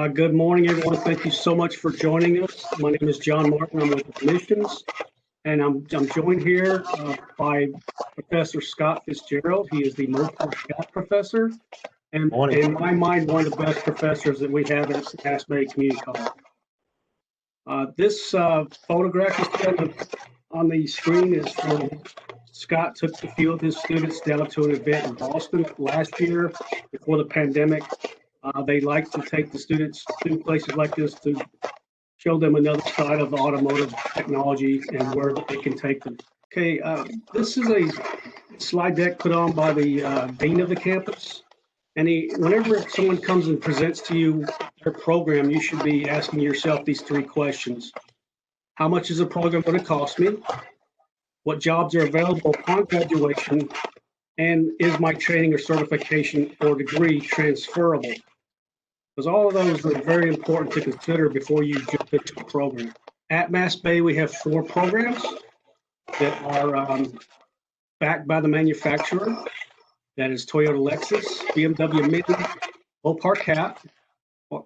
Good morning, everyone. Thank you so much for joining us. My name is John Martin. I'm with Admissions, and I'm joined here by Professor Scott Fitzgerald. He is the Mopar Cat professor, and Morning. in my mind, one of the best professors that we have at MassBay Community College. This photograph you see on the screen is from Scott took a few of his students down to an event in Boston last year before the pandemic. They like to take the students to places like this to show them another side of automotive technology and where they can take them. Okay, this is a slide deck put on by the dean of the campus. And whenever someone comes and presents to you their program, you should be asking yourself these three questions. How much is the program going to cost me? What jobs are available upon graduation? And is my training or certification or degree transferable? Because all of those are very important to consider before you jump into a program. At MassBay, we have 4 programs that are backed by the manufacturer. That is Toyota Lexus, BMW Mini, Mopar Cat,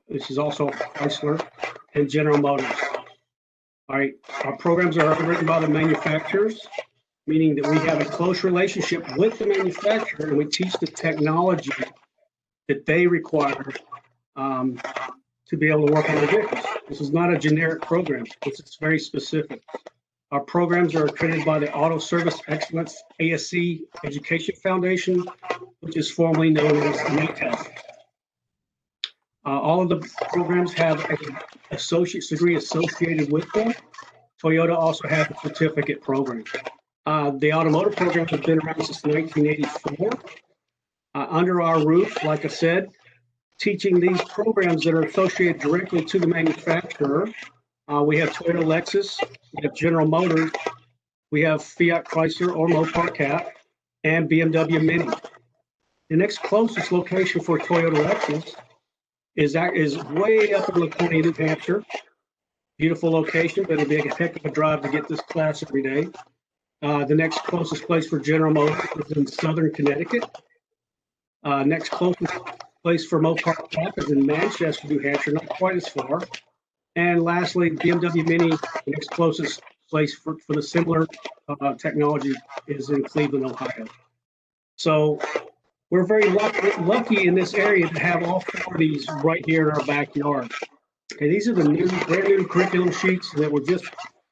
this is also Chrysler, and General Motors. All right, our programs are underwritten by the manufacturers, meaning that we have a close relationship with the manufacturer and we teach the technology that they require to be able to work on their vehicles. This is not a generic program. This is very specific. Our programs are accredited by the Auto Service Excellence ASC Education Foundation, which is formerly known as NATEF. All of the programs have an associate's degree associated with them. Toyota also has a certificate program. The automotive program has been around since 1984. Under our roof, like I said, teaching these programs that are associated directly to the manufacturer. We have Toyota Lexus, we have General Motors, we have Fiat Chrysler or Mopar Cat, and BMW Mini. The next closest location for Toyota Lexus is way up in Laconia, New Hampshire. Beautiful location, but it'll be a heck of a drive to get this class every day. The next closest place for General Motors is in Southern Connecticut. Next closest place for Mopar Cat is in Manchester, New Hampshire, not quite as far. And lastly, BMW Mini, the next closest place for the similar technology is in Cleveland, Ohio. So we're very lucky in this area to have all 4 of these right here in our backyard. Okay, these are the brand new curriculum sheets that were just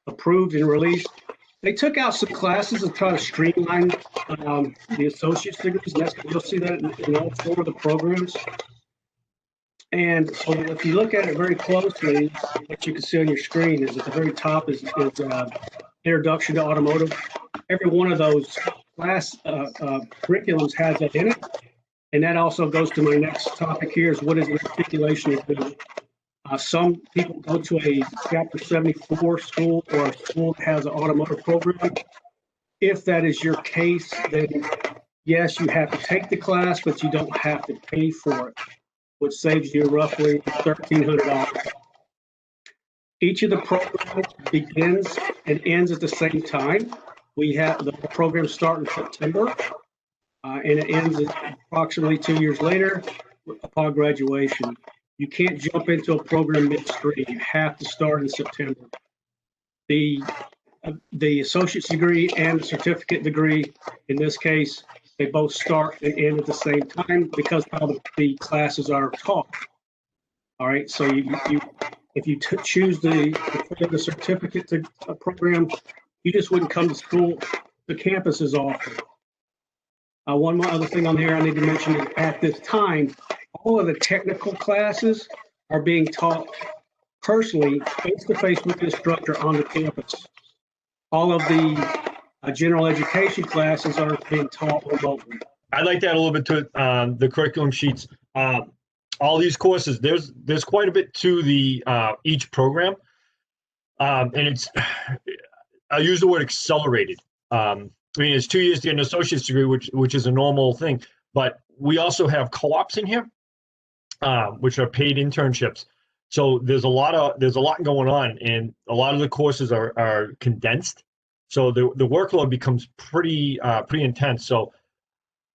approved and released. They took out some classes to try to streamline the associate's degrees. You'll see that in all 4 of the programs. And so if you look at it very closely, what you can see on your screen is at the very top is Introduction to Automotive. Every one of those class curriculums has that in it. And that also goes to my next topic here is what is articulation inclusion. Some people go to a Chapter 74 school or a school that has an automotive program. If that is your case, then yes, you have to take the class, but you don't have to pay for it, which saves you roughly $1,300. Each of the programs begins and ends at the same time. We have the program start in September, and it ends approximately 2 years later upon graduation. You can't jump into a program midstream. You have to start in September. The associate's degree and the certificate degree, in this case, they both start and end at the same time because how the classes are taught. All right, so if you choose the certificate program, you just wouldn't come to school. The campus is offered. One more other thing on here I need to mention is at this time, all of the technical classes are being taught personally, face-to-face with the instructor on the campus. All of the general education classes are being taught remotely. I'd like to add a little bit to the curriculum sheets. All these courses, there's quite a bit to the each program, and it's I use the word accelerated. I mean, it's 2 years to get an associate's degree, which is a normal thing, but we also have co-ops in here, which are paid internships. So there's a lot going on, and a lot of the courses are condensed. So the workload becomes pretty intense. So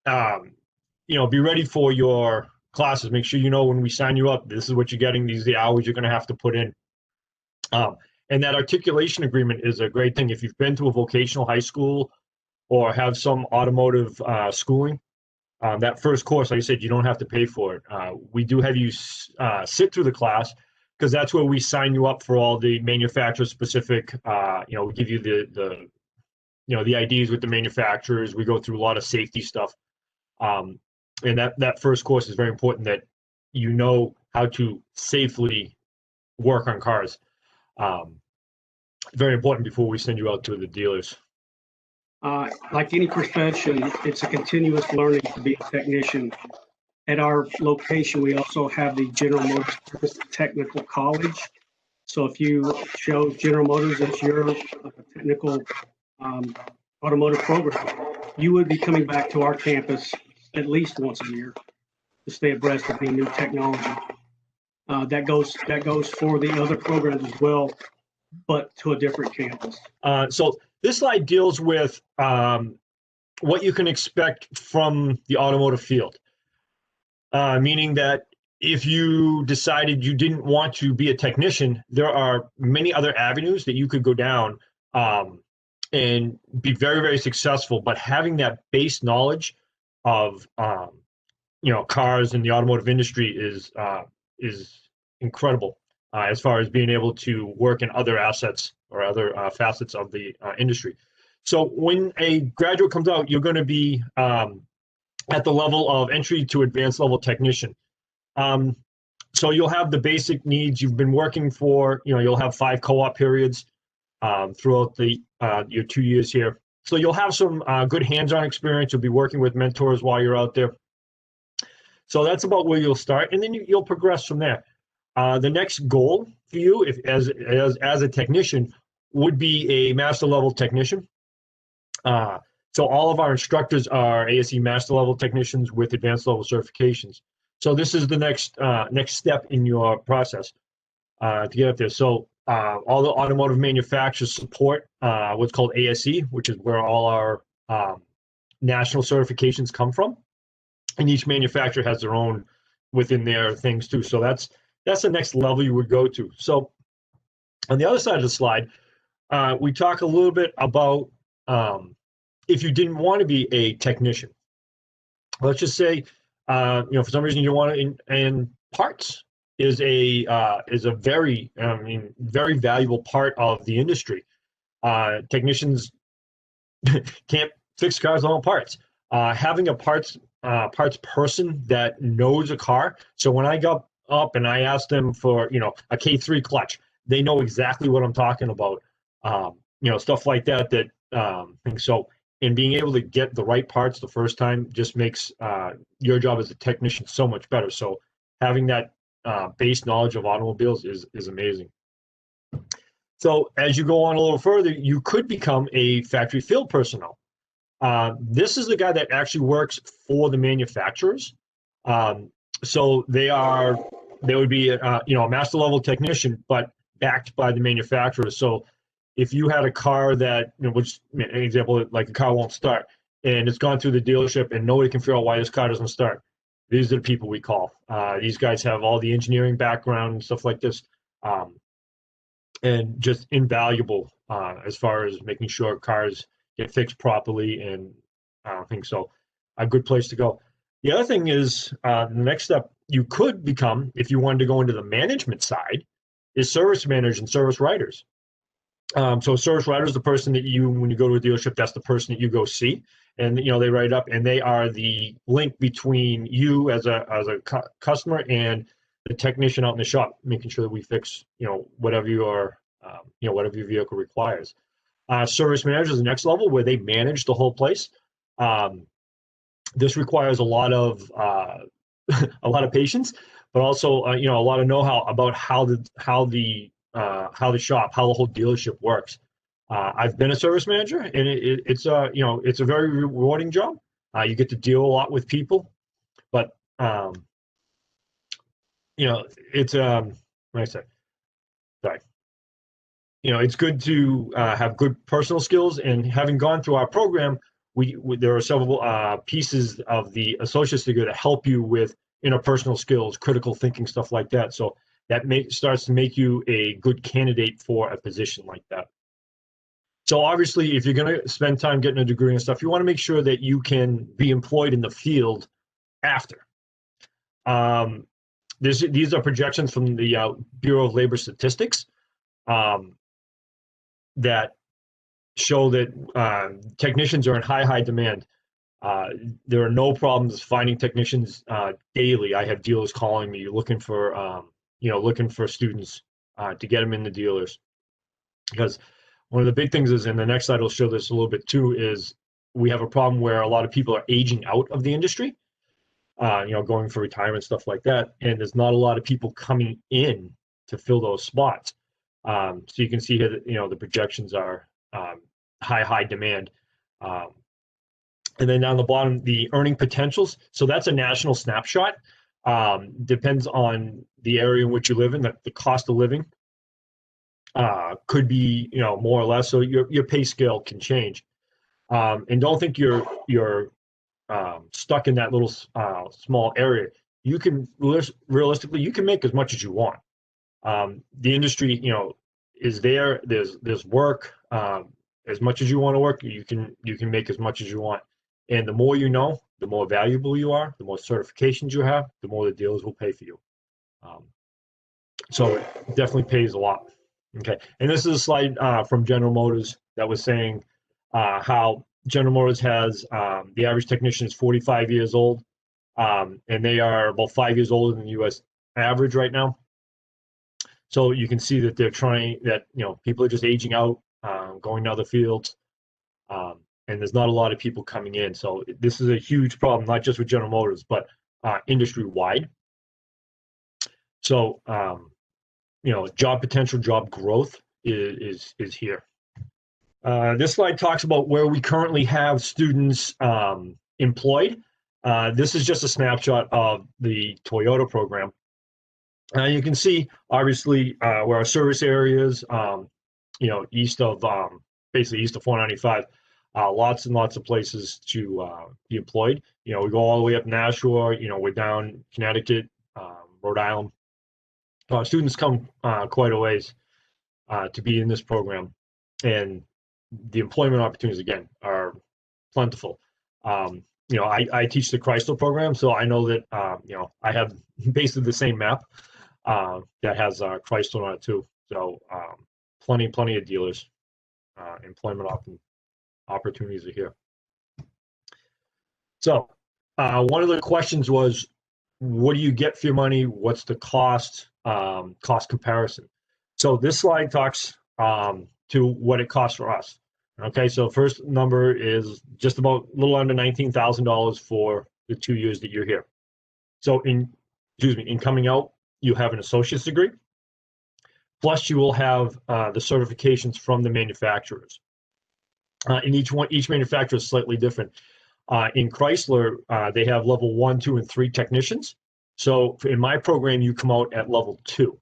be ready for your classes. Make sure you know when we sign you up, this is what you're getting. These are the hours you're going to have to put in. And that articulation agreement is a great thing. If you've been to a vocational high school or have some automotive schooling, that first course, like I said, you don't have to pay for it. We do have you sit through the class because that's where we sign you up for all the manufacturer-specific. We give you the IDs with the manufacturers. We go through a lot of safety stuff, and that first course is very important. That you know how to safely work on cars. Very important before we send you out to the dealers. Like any profession, it's a continuous learning to be a technician. At our location, we also have the General Motors Technical College. So if you chose General Motors as your technical automotive program, you would be coming back to our campus at least once a year to stay abreast of any new technology. That goes for the other programs as well, but to a different campus. So this slide deals with what you can expect from the automotive field, meaning that if you decided you didn't want to be a technician, there are many other avenues that you could go down and be very, very successful. But having that base knowledge of cars and the automotive industry is incredible as far as being able to work in other assets or other facets of the industry. So when a graduate comes out, you're going to be at the level of entry to advanced level technician. So you'll have the basic needs. You've been working for, you'll have 5 co-op periods throughout your 2 years here. So you'll have some good hands-on experience. You'll be working with mentors while you're out there. So that's about where you'll start, and then you'll progress from there. The next goal for you, as a technician, would be a master level technician. So all of our instructors are ASE master level technicians with advanced level certifications. So this is the next step in your process to get up there. So all the automotive manufacturers support what's called ASE, which is where all our national certifications come from, and each manufacturer has their own within their things too. So that's the next level you would go to. So on the other side of the slide, we talk a little bit about if you didn't want to be a technician. Let's just say, for some reason you want to, and parts is a very, very valuable part of the industry. Technicians can't fix cars on parts. Having a parts person that knows a car. So when I go up and I ask them for, a K3 clutch, they know exactly what I'm talking about. Stuff like that. So, and being able to get the right parts the first time just makes your job as a technician so much better. So having that base knowledge of automobiles is amazing. So as you go on a little further, you could become a factory field personnel. This is the guy that actually works for the manufacturers. So they would be a master level technician, but backed by the manufacturers. So if you had a car that, which an example, like a car won't start, and it's gone through the dealership and nobody can figure out why this car doesn't start, these are the people we call. These guys have all the engineering background and stuff like this, and just invaluable as far as making sure cars get fixed properly, and things. So a good place to go. The other thing is the next step you could become, if you wanted to go into the management side, is service managers and service writers. So a service writer is the person that when you go to a dealership, that's the person that you go see, and they write up, and they are the link between you as a customer and the technician out in the shop, making sure that we fix whatever your vehicle requires. Service manager is the next level where they manage the whole place. This requires a lot of patience, but also a lot of know-how about how the whole dealership works. I've been a service manager, and it's a very rewarding job. You get to deal a lot with people, but it's what I say. Sorry. It's good to have good personal skills, and having gone through our program, there are several pieces of the associate's degree that help you with interpersonal skills, critical thinking, stuff like that. So that starts to make you a good candidate for a position like that. So obviously, if you're going to spend time getting a degree and stuff, you want to make sure that you can be employed in the field after. These are projections from the Bureau of Labor Statistics that show that technicians are in high demand. There are no problems finding technicians daily. I have dealers calling me looking for looking for students to get them in the dealers. Because one of the big things is, and the next slide will show this a little bit too, is we have a problem where a lot of people are aging out of the industry, going for retirement, stuff like that, and there's not a lot of people coming in to fill those spots. So you can see here that the projections are high demand. And then down the bottom, the earning potentials. So that's a national snapshot. Depends on the area in which you live in. That the cost of living could be, more or less. So your pay scale can change. And don't think you're stuck in that little small area. You can realistically, you can make as much as you want. The industry, is there. There's work. As much as you want to work, you can make as much as you want. And the more you know, the more valuable you are, the more certifications you have, the more the dealers will pay for you. So it definitely pays a lot. Okay, and this is a slide from General Motors that was saying how General Motors has the average technician is 45 years old, and they are about 5 years older than the U.S. average right now. So you can see that they're trying that, people are just aging out, going to other fields. And there's not a lot of people coming in. So this is a huge problem, not just with General Motors, but industry-wide. So, job potential, job growth is here. This slide talks about where we currently have students employed. This is just a snapshot of the Toyota program. You can see, obviously, where our service areas, east of, basically east of 495, lots and lots of places to be employed. We go all the way up Nashua, we're down Connecticut, Rhode Island. Students come quite a ways to be in this program. And the employment opportunities, again, are plentiful. I teach the Chrysler program, so I know that, I have basically the same map that has Chrysler on it too. So plenty of dealers, employment opportunities are here. So one of the questions was, what do you get for your money? What's the cost comparison? So this slide talks to what it costs for us. Okay, so first number is just about a little under $19,000 for the 2 years that you're here. So in coming out, you have an associate's degree, plus you will have the certifications from the manufacturers. And each manufacturer is slightly different. In Chrysler, they have level 1, 2, and 3 technicians. So in my program, you come out at level 2.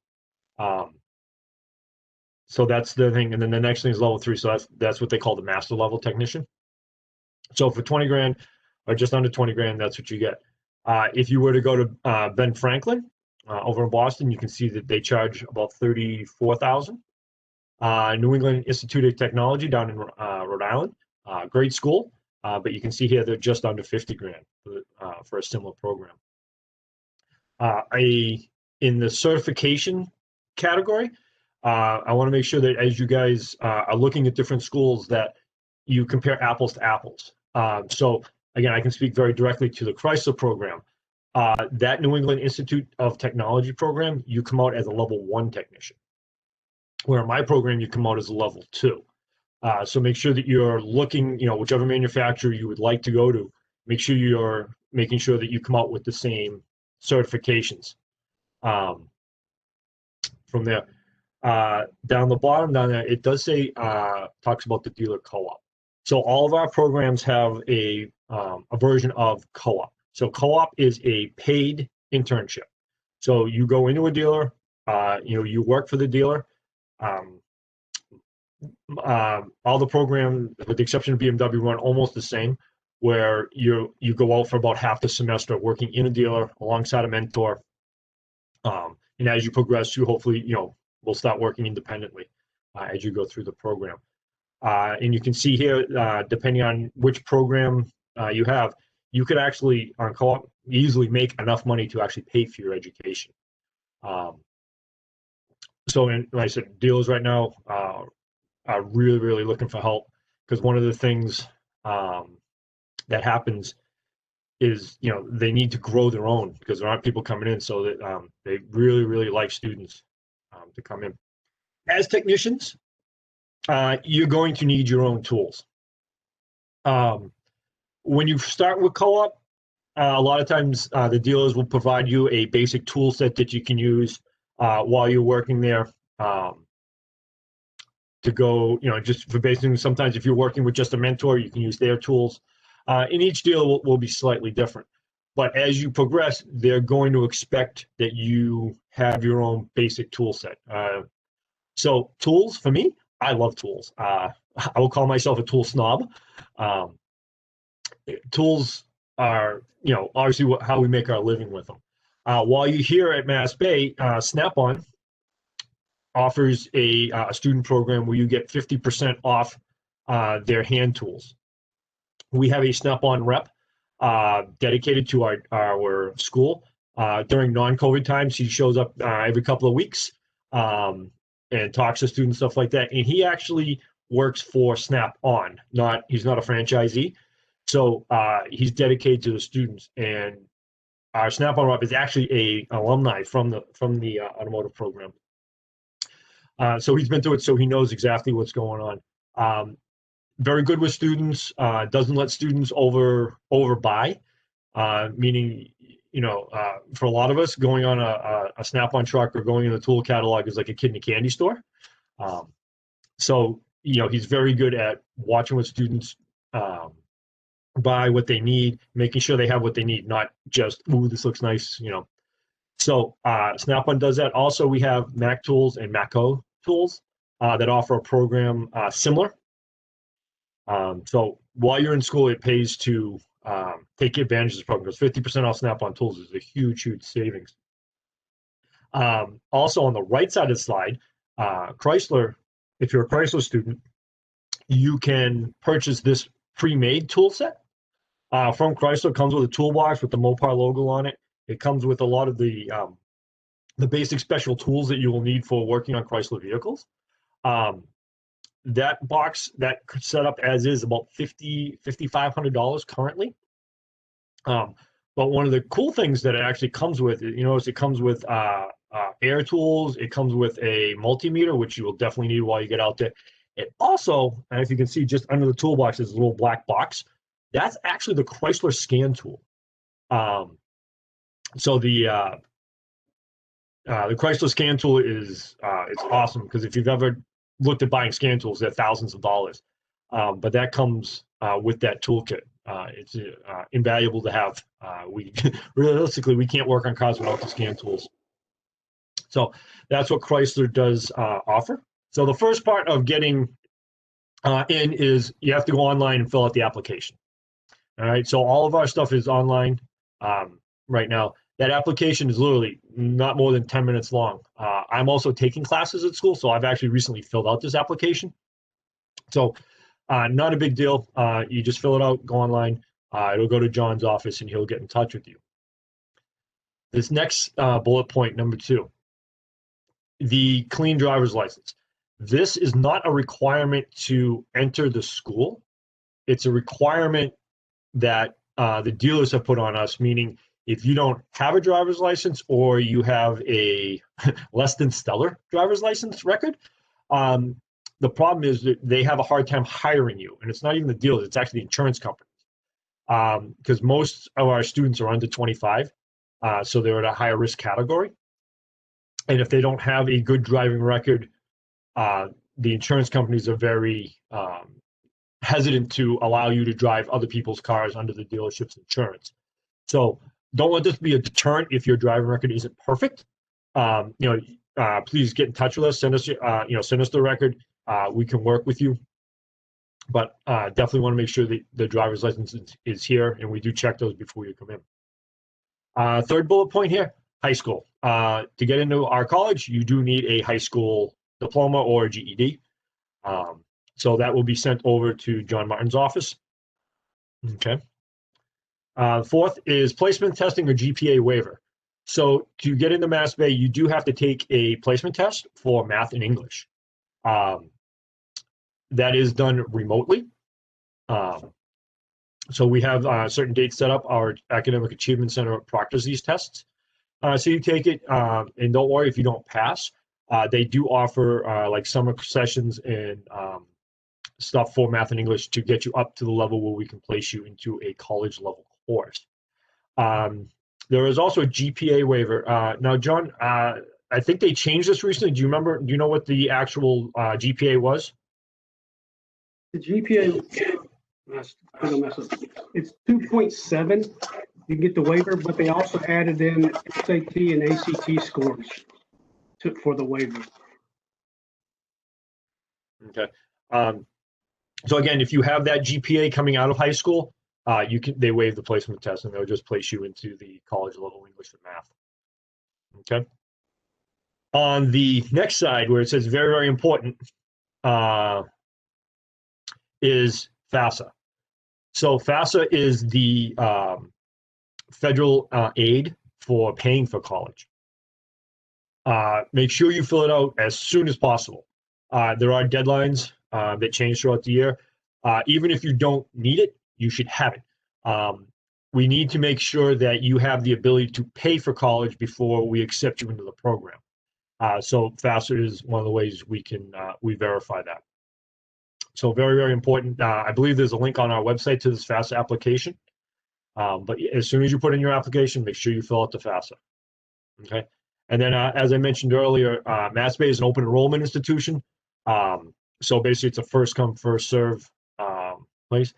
So that's the thing. And then the next thing is level 3. So that's what they call the master level technician. So for 20 grand or just under 20 grand, that's what you get. If you were to go to Ben Franklin over in Boston, you can see that they charge about $34,000. New England Institute of Technology down in Rhode Island, great school, but you can see here they're just under 50 grand for a similar program. In the certification category, I want to make sure that as you guys are looking at different schools that you compare apples to apples. So again, I can speak very directly to the Chrysler program. That New England Institute of Technology program, you come out as a level 1 technician. Where in my program, you come out as a level 2. So make sure that you're looking, whichever manufacturer you would like to go to, make sure you're making sure that you come out with the same certifications. From there, down the bottom down there, it does say, talks about the dealer co-op. So all of our programs have a version of co-op. So co-op is a paid internship. So you go into a dealer, you work for the dealer. All the programs, with the exception of BMW, run almost the same, where you go out for about half the semester working in a dealer alongside a mentor. And as you progress, you hopefully, will start working independently as you go through the program. And you can see here, depending on which program you have, you could actually on co-op easily make enough money to actually pay for your education. So, like I said, dealers right now are really, really looking for help, because one of the things that happens is, they need to grow their own, because there aren't people coming in, so that they really, really like students to come in. As technicians, you're going to need your own tools. When you start with co-op, a lot of times the dealers will provide you a basic tool set that you can use while you're working there, to go, just for basic. Sometimes if you're working with just a mentor, you can use their tools. And each dealer will be slightly different. But as you progress, they're going to expect that you have your own basic tool set. So tools, for me, I love tools. I will call myself a tool snob. Tools are, obviously how we make our living with them. While you're here at MassBay, Snap-on offers a student program where you get 50% off their hand tools. We have a Snap-on rep dedicated to our school. During non-COVID times, he shows up every couple of weeks and talks to students, stuff like that. And he actually works for Snap-on. He's not a franchisee. So he's dedicated to the students. And our Snap-on rep is actually a alumni from the automotive program. So he's been through it, so he knows exactly what's going on. Very good with students, doesn't let students overbuy, meaning, for a lot of us, going on a Snap-on truck or going in the tool catalog is like a kid in a candy store. So, he's very good at watching what students buy, what they need, making sure they have what they need, not just, ooh, this looks nice, So Snap-on does that. Also, we have Mac Tools and Maco Tools that offer a program similar. So while you're in school, it pays to take advantage of this program, because 50% off Snap-on Tools is a huge, huge savings. Also, on the right side of the slide, Chrysler, if you're a Chrysler student, you can purchase this pre-made tool set from Chrysler. It comes with a toolbox with the Mopar logo on it. It comes with a lot of the basic special tools that you will need for working on Chrysler vehicles. That box, that setup as is, about $5,500 currently. But one of the cool things that it actually comes with, is it comes with air tools. It comes with a multimeter, which you will definitely need while you get out there. It also, and if you can see just under the toolbox, is a little black box. That's actually the Chrysler scan tool. So the Chrysler scan tool is it's awesome, because if you've ever looked at buying scan tools, they're thousands of dollars, but that comes with that toolkit. It's invaluable to have. Realistically, we can't work on cars without the scan tools. So that's what Chrysler does offer. So the first part of getting in is you have to go online and fill out the application. All right, so all of our stuff is online right now. That application is literally not more than 10 minutes long. I'm also taking classes at school, so I've actually recently filled out this application. So not a big deal. You just fill it out, go online. It'll go to John's office, and he'll get in touch with you. This next bullet point, number 2, the clean driver's license. This is not a requirement to enter the school. It's a requirement that the dealers have put on us, meaning if you don't have a driver's license, or you have a less than stellar driver's license record, the problem is that they have a hard time hiring you. And it's not even the dealers, it's actually the insurance companies. Because most of our students are under 25, so they're at a higher risk category. And if they don't have a good driving record, the insurance companies are very hesitant to allow you to drive other people's cars under the dealership's insurance. So don't let this be a deterrent if your driving record isn't perfect. Please get in touch with us. Send us, send us the record. We can work with you. but definitely want to make sure that the driver's license is here, and we do check those before you come in. Third bullet point here, high school. To get into our college, you do need a high school diploma or GED. So that will be sent over to John Martin's office. Okay. Fourth is placement testing or GPA waiver. So to get into MassBay, you do have to take a placement test for math and English. That is done remotely. So we have certain dates set up. Our Academic Achievement Center proctors these tests. So you take it, and don't worry if you don't pass. They do offer like summer sessions and stuff for math and English to get you up to the level where we can place you into a college level course. There is also a GPA waiver. Now, John, I think they changed this recently. Do you remember? Do you know what the actual GPA was? The GPA, it's 2.7. You get the waiver, but they also added in SAT and ACT scores for the waiver. Okay. So again, if you have that GPA coming out of high school, they waive the placement test and they'll just place you into the college level English and math. Okay. On the next side, where it says very, very important, is FAFSA. So FAFSA is the federal aid for paying for college. Make sure you fill it out as soon as possible. There are deadlines that change throughout the year. Even if you don't need it, you should have it. We need to make sure that you have the ability to pay for college before we accept you into the program. So FAFSA is one of the ways we verify that. So very, very important. I believe there's a link on our website to this FAFSA application. But as soon as you put in your application, make sure you fill out the FAFSA. Okay. And then, as I mentioned earlier, MassBay is an open enrollment institution. So basically, it's a first come, first serve place.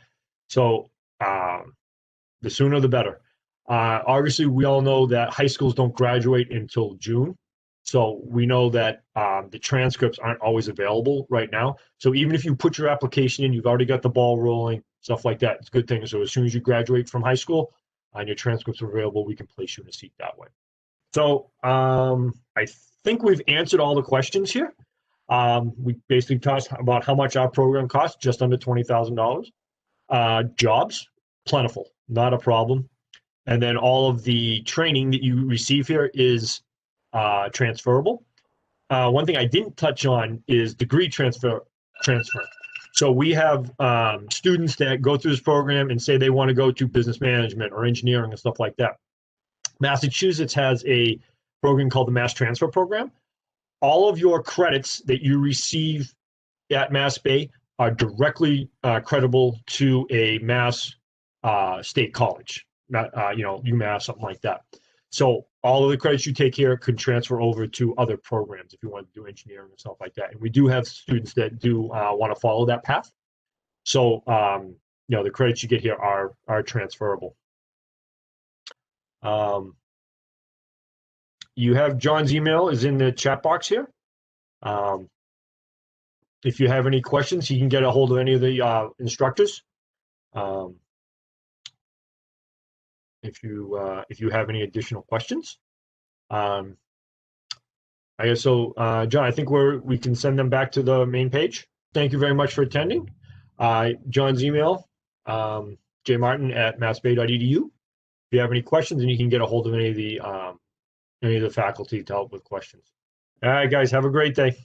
So the sooner, the better. Obviously, we all know that high schools don't graduate until June. So we know that the transcripts aren't always available right now. So even if you put your application in, you've already got the ball rolling, stuff like that. It's a good thing. So as soon as you graduate from high school and your transcripts are available, we can place you in a seat that way. So I think we've answered all the questions here. We basically talked about how much our program costs, just under $20,000. Jobs, plentiful, not a problem. And then all of the training that you receive here is transferable. One thing I didn't touch on is degree transfer. So we have students that go through this program and say they want to go to business management or engineering and stuff like that. Massachusetts has a program called the Mass Transfer Program. All of your credits that you receive at MassBay are directly creditable to a Mass state college, UMass, something like that. So all of the credits you take here could transfer over to other programs if you want to do engineering and stuff like that. And we do have students that do want to follow that path. So, the credits you get here are transferable. You have John's email is in the chat box here. If you have any questions, you can get a hold of any of the instructors. If you have any additional questions, I guess so. John, I think we can send them back to the main page. Thank you very much for attending. John's email, jmartin@massbay.edu. If you have any questions, and you can get a hold of any of the faculty to help with questions. All right, guys, have a great day.